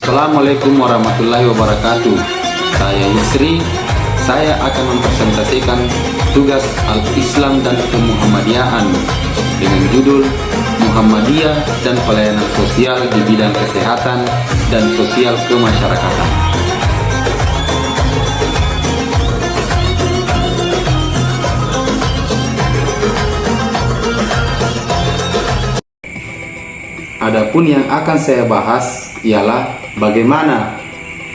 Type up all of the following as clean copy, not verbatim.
Assalamualaikum warahmatullahi wabarakatuh. Saya Yusri. Saya akan mempresentasikan tugas Al-Islam dan Kemuhammadiyaan dengan judul Muhammadiyah dan Pelayanan Sosial di Bidang Kesehatan dan Sosial Kemasyarakatan. Adapun yang akan saya bahas ialah bagaimana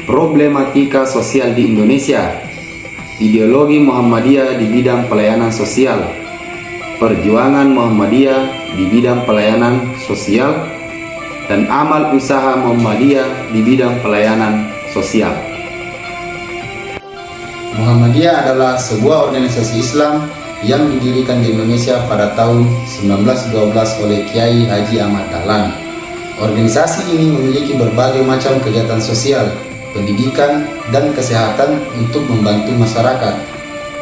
problematika sosial di Indonesia, ideologi Muhammadiyah di bidang pelayanan sosial, perjuangan Muhammadiyah di bidang pelayanan sosial, dan amal usaha Muhammadiyah di bidang pelayanan sosial. Muhammadiyah adalah sebuah organisasi Islam yang didirikan di Indonesia pada tahun 1912 oleh Kiai Haji Ahmad Dahlan. Organisasi ini memiliki berbagai macam kegiatan sosial, pendidikan, dan kesehatan untuk membantu masyarakat.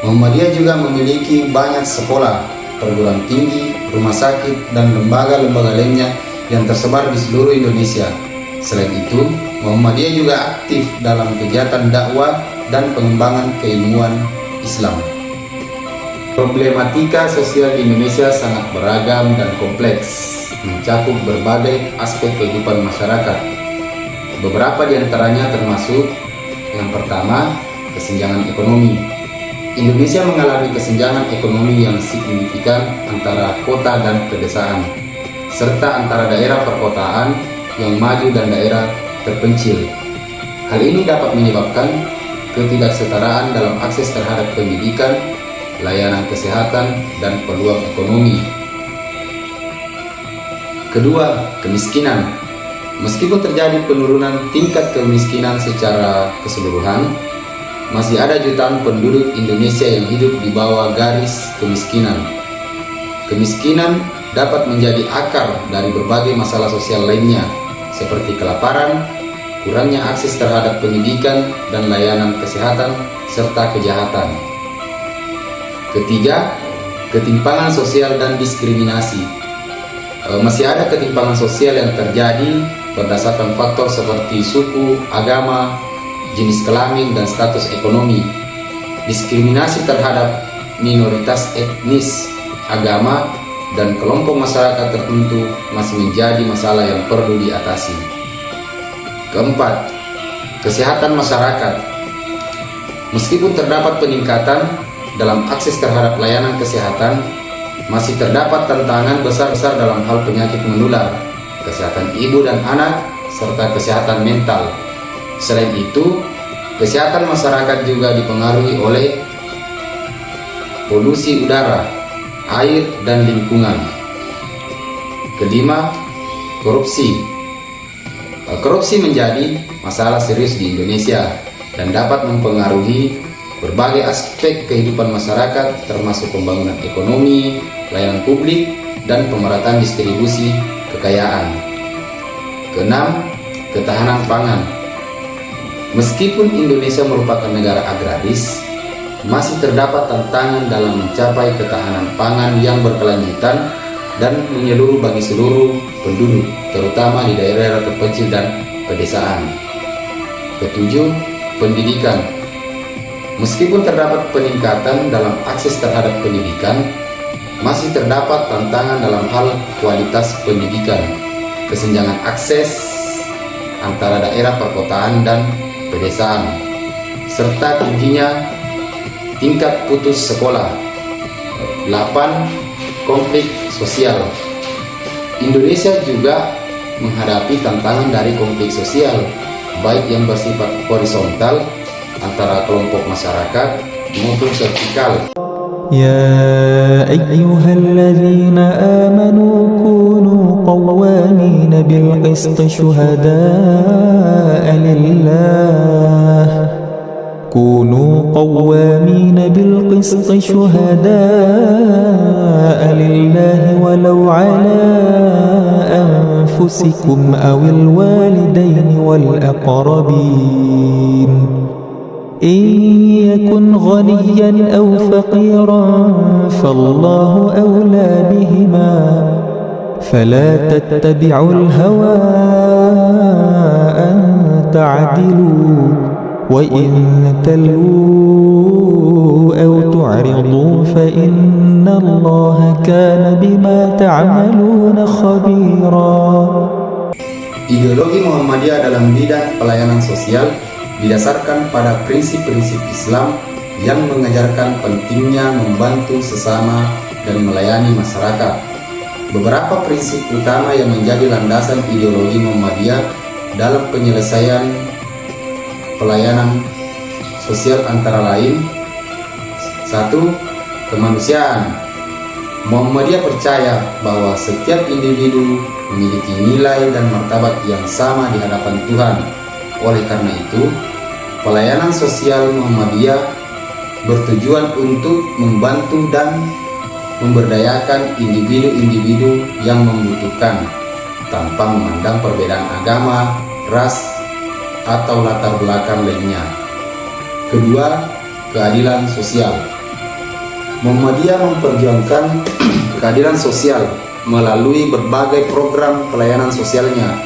Muhammadiyah juga memiliki banyak sekolah, perguruan tinggi, rumah sakit, dan lembaga-lembaga lainnya yang tersebar di seluruh Indonesia. Selain itu, Muhammadiyah juga aktif dalam kegiatan dakwah dan pengembangan keilmuan Islam. Problematika sosial di Indonesia sangat beragam dan kompleks, mencakup berbagai aspek kehidupan masyarakat. Beberapa di antaranya termasuk yang pertama, kesenjangan ekonomi. Indonesia mengalami kesenjangan ekonomi yang signifikan antara kota dan pedesaan, serta antara daerah perkotaan yang maju dan daerah terpencil. Hal ini dapat menyebabkan ketidaksetaraan dalam akses terhadap pendidikan, layanan kesehatan, dan peluang ekonomi. Kedua, kemiskinan. Meskipun terjadi penurunan tingkat kemiskinan secara keseluruhan, masih ada jutaan penduduk Indonesia yang hidup di bawah garis kemiskinan. Kemiskinan dapat menjadi akar dari berbagai masalah sosial lainnya, seperti kelaparan, kurangnya akses terhadap pendidikan dan layanan kesehatan, serta kejahatan. Ketiga, ketimpangan sosial dan diskriminasi. Masih ada ketimpangan sosial yang terjadi berdasarkan faktor seperti suku, agama, jenis kelamin, dan status ekonomi. Diskriminasi terhadap minoritas etnis, agama, dan kelompok masyarakat tertentu masih menjadi masalah yang perlu diatasi. Keempat, kesehatan masyarakat. Meskipun terdapat peningkatan dalam akses terhadap layanan kesehatan, masih terdapat tantangan besar-besar dalam hal penyakit menular, kesehatan ibu dan anak, serta kesehatan mental. Selain itu, kesehatan masyarakat juga dipengaruhi oleh polusi udara, air, dan lingkungan. Kelima, korupsi. Korupsi menjadi masalah serius di Indonesia dan dapat mempengaruhi berbagai aspek kehidupan masyarakat, termasuk pembangunan ekonomi, layanan publik, dan pemerataan distribusi kekayaan. Keenam, ketahanan pangan. Meskipun Indonesia merupakan negara agraris, masih terdapat tantangan dalam mencapai ketahanan pangan yang berkelanjutan dan menyeluruh bagi seluruh penduduk, terutama di daerah terpencil dan pedesaan. Ketujuh, pendidikan. Meskipun terdapat peningkatan dalam akses terhadap pendidikan, masih terdapat tantangan dalam hal kualitas pendidikan, kesenjangan akses antara daerah perkotaan dan pedesaan, serta tingginya tingkat putus sekolah. 8. Konflik sosial. Indonesia juga menghadapi tantangan dari konflik sosial, baik yang bersifat horizontal antara kelompok masyarakat maupun vertikal. يا أيها الذين آمنوا كونوا قوامين بالقسط شهداء لله كونوا قوامين بالقسط شهداء لله ولو على أنفسكم أو الوالدين والأقربين إن يكن غنيا أو فقيرا فالله أولى بهما فلا تتبعوا الهوى أن تعدلوا وإن تلووا أو تعرضوا فإن الله كان بما تعملون خبيرا. Ideologi Muhammadiyah dalam bidang pelayanan sosial didasarkan pada prinsip-prinsip Islam yang mengajarkan pentingnya membantu sesama dan melayani masyarakat. Beberapa prinsip utama yang menjadi landasan ideologi Muhammadiyah dalam penyelesaian pelayanan sosial antara lain: 1. Kemanusiaan. Muhammadiyah percaya bahwa setiap individu memiliki nilai dan martabat yang sama di hadapan Tuhan. Oleh karena itu, pelayanan sosial Muhammadiyah bertujuan untuk membantu dan memberdayakan individu-individu yang membutuhkan tanpa memandang perbedaan agama, ras, atau latar belakang lainnya. Kedua, keadilan sosial. Muhammadiyah memperjuangkan keadilan sosial melalui berbagai program pelayanan sosialnya.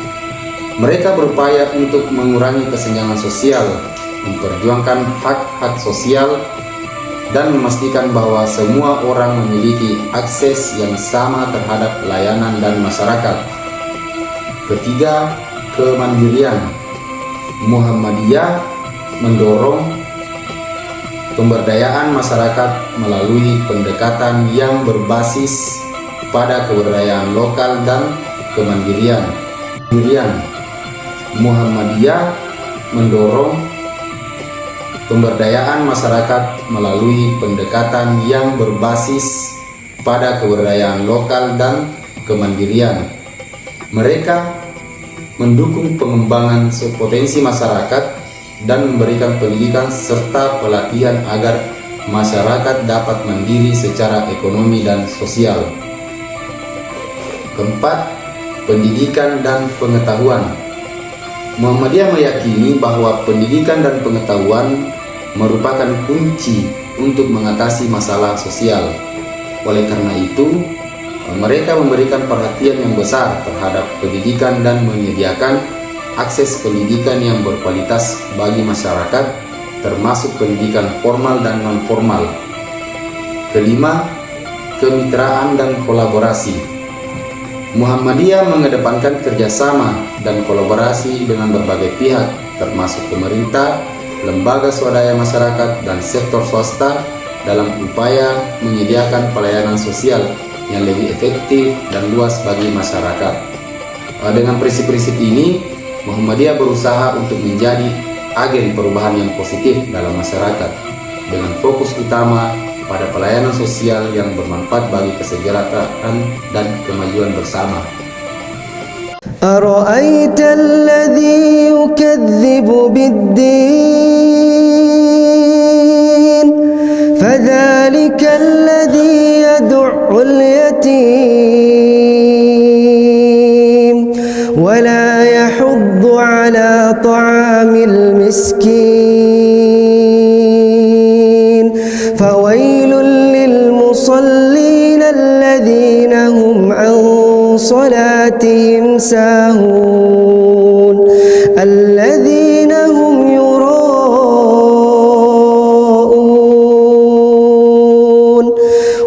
Mereka berupaya untuk mengurangi kesenjangan sosial, memperjuangkan hak-hak sosial, dan memastikan bahwa semua orang memiliki akses yang sama terhadap layanan dan masyarakat. Ketiga, kemandirian. Muhammadiyah mendorong pemberdayaan masyarakat melalui pendekatan yang berbasis pada kebudayaan lokal dan kemandirian. Muhammadiyah mendorong pemberdayaan masyarakat melalui pendekatan yang berbasis pada kebudayaan lokal dan kemandirian. Mereka mendukung pengembangan potensi masyarakat dan memberikan pendidikan serta pelatihan agar masyarakat dapat mandiri secara ekonomi dan sosial. Keempat, pendidikan dan pengetahuan. Muhammadiyah meyakini bahwa pendidikan dan pengetahuan merupakan kunci untuk mengatasi masalah sosial. Oleh karena itu, mereka memberikan perhatian yang besar terhadap pendidikan dan menyediakan akses pendidikan yang berkualitas bagi masyarakat, termasuk pendidikan formal dan non-formal. Kelima, kemitraan dan kolaborasi. Muhammadiyah mengedepankan kerjasama dan kolaborasi dengan berbagai pihak, termasuk pemerintah, lembaga swadaya masyarakat, dan sektor swasta dalam upaya menyediakan pelayanan sosial yang lebih efektif dan luas bagi masyarakat. Dengan prinsip-prinsip ini, Muhammadiyah berusaha untuk menjadi agen perubahan yang positif dalam masyarakat dengan fokus utama pada pelayanan sosial yang bermanfaat bagi kesejahteraan dan kemajuan bersama. أرأيت الذي يكذب بالدين فذلك الذي يدع اليتيم ولا يحض على طعام المسكين فويل للمصلين الذين هم عن صلاتهم ساهون الذين هم يراءون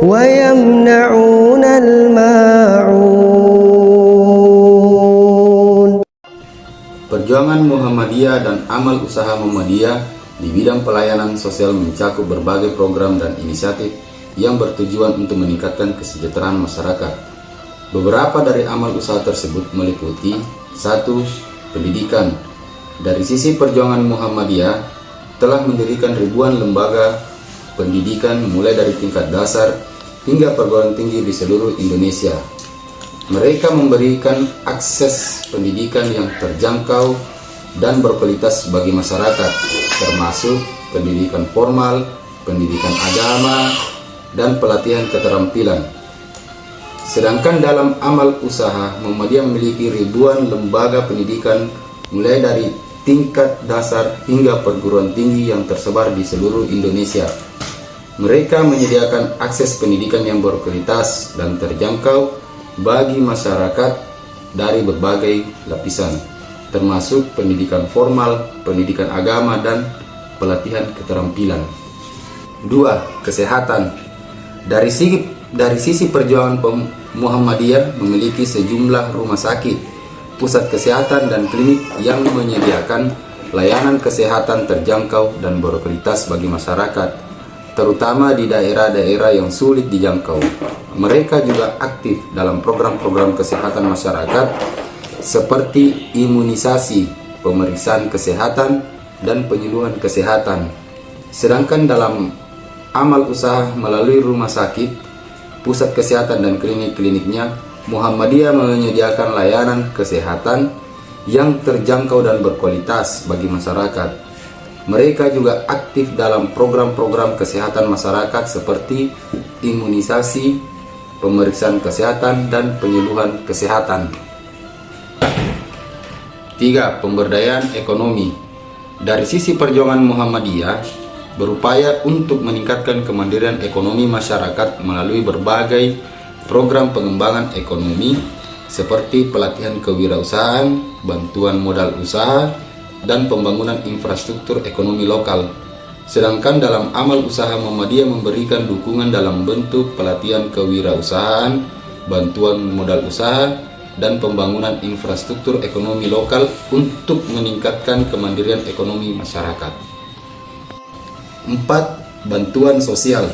ويمنعون الماعون. Perjuangan Muhammadiyah dan amal usaha Muhammadiyah di bidang pelayanan sosial mencakup berbagai program dan inisiatif yang bertujuan untuk meningkatkan kesejahteraan masyarakat. Beberapa dari amal usaha tersebut meliputi: 1. Pendidikan. Dari sisi perjuangan Muhammadiyah telah mendirikan ribuan lembaga pendidikan mulai dari tingkat dasar hingga perguruan tinggi di seluruh Indonesia. Mereka memberikan akses pendidikan yang terjangkau dan berkualitas bagi masyarakat, termasuk pendidikan formal, pendidikan agama, dan pelatihan keterampilan. Sedangkan dalam amal usaha, Muhammadiyah memiliki ribuan lembaga pendidikan mulai dari tingkat dasar hingga perguruan tinggi yang tersebar di seluruh Indonesia. Mereka menyediakan akses pendidikan yang berkualitas dan terjangkau bagi masyarakat dari berbagai lapisan. termasuk pendidikan formal, pendidikan agama, dan pelatihan keterampilan. 2. Kesehatan. Dari sisi perjuangan Muhammadiyah memiliki sejumlah rumah sakit, pusat kesehatan, dan klinik yang menyediakan layanan kesehatan terjangkau dan berkualitas bagi masyarakat, terutama di daerah-daerah yang sulit dijangkau. Mereka juga aktif dalam program-program kesehatan masyarakat seperti imunisasi, pemeriksaan kesehatan, dan penyuluhan kesehatan. Sedangkan dalam amal usaha melalui rumah sakit, pusat kesehatan, dan klinik-kliniknya, Muhammadiyah menyediakan layanan kesehatan yang terjangkau dan berkualitas bagi masyarakat. Mereka juga aktif dalam program-program kesehatan masyarakat seperti imunisasi, pemeriksaan kesehatan, dan penyuluhan kesehatan. 3. Pemberdayaan ekonomi. Dari sisi perjuangan Muhammadiyah berupaya untuk meningkatkan kemandirian ekonomi masyarakat melalui berbagai program pengembangan ekonomi seperti pelatihan kewirausahaan, bantuan modal usaha, dan pembangunan infrastruktur ekonomi lokal. Sedangkan dalam amal usaha, Muhammadiyah memberikan dukungan dalam bentuk pelatihan kewirausahaan, bantuan modal usaha, dan pembangunan infrastruktur ekonomi lokal untuk meningkatkan kemandirian ekonomi masyarakat. 4. Bantuan sosial.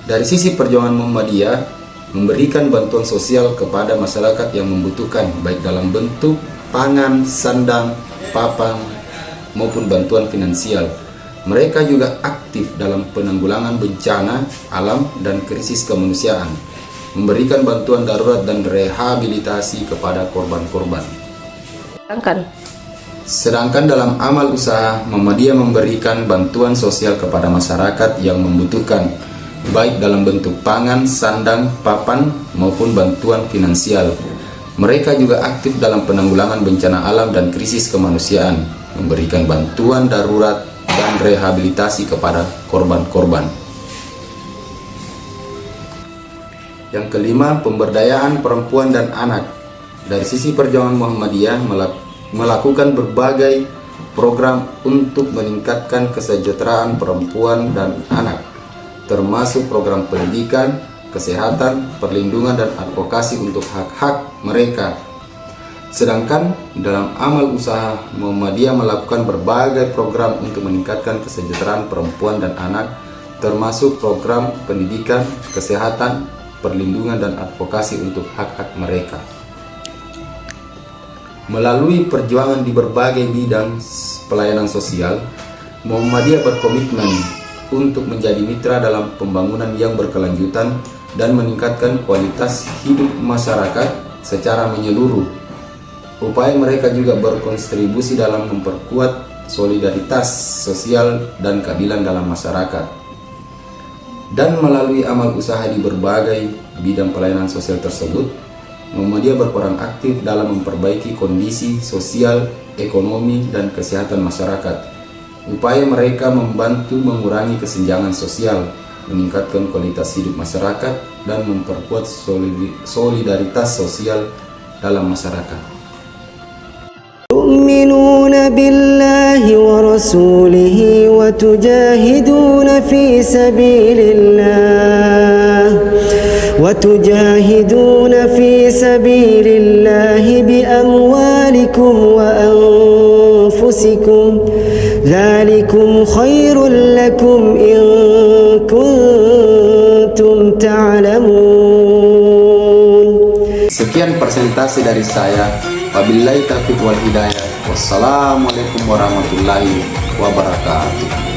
Dari sisi perjuangan Muhammadiyah memberikan bantuan sosial kepada masyarakat yang membutuhkan, baik dalam bentuk pangan, sandang, papan, maupun bantuan finansial. Mereka juga aktif dalam penanggulangan bencana alam dan krisis kemanusiaan, memberikan bantuan darurat dan rehabilitasi kepada korban-korban. Sedangkan dalam amal usaha, Muhammadiyah memberikan bantuan sosial kepada masyarakat yang membutuhkan, baik dalam bentuk pangan, sandang, papan, maupun bantuan finansial. Mereka juga aktif dalam penanggulangan bencana alam dan krisis kemanusiaan, memberikan bantuan darurat dan rehabilitasi kepada korban-korban. Yang kelima, pemberdayaan perempuan dan anak. Dari sisi perjuangan Muhammadiyah melakukan berbagai program untuk meningkatkan kesejahteraan perempuan dan anak, termasuk program pendidikan, kesehatan, perlindungan, dan advokasi untuk hak-hak mereka. Sedangkan dalam amal usaha, Muhammadiyah melakukan berbagai program untuk meningkatkan kesejahteraan perempuan dan anak, termasuk program pendidikan, kesehatan, perlindungan, dan advokasi untuk hak-hak mereka. Melalui perjuangan di berbagai bidang pelayanan sosial, Muhammadiyah berkomitmen untuk menjadi mitra dalam pembangunan yang berkelanjutan dan meningkatkan kualitas hidup masyarakat secara menyeluruh. Upaya mereka juga berkontribusi dalam memperkuat solidaritas sosial dan keadilan dalam masyarakat. Dan melalui amal usaha di berbagai bidang pelayanan sosial tersebut, Muhammadiyah berperan aktif dalam memperbaiki kondisi sosial, ekonomi, dan kesehatan masyarakat. Upaya mereka membantu mengurangi kesenjangan sosial, meningkatkan kualitas hidup masyarakat, dan memperkuat solidaritas sosial dalam masyarakat. تؤمنون بالله ورسوله وتجاهدون في سبيل الله بأموالكم وأنفسكم ذلكم خير لكم إن كنتم تعلمون. Sekian presentasi dari saya. Wabillahi taufiq wal hidayah. Wassalamualaikum warahmatullahi wabarakatuh.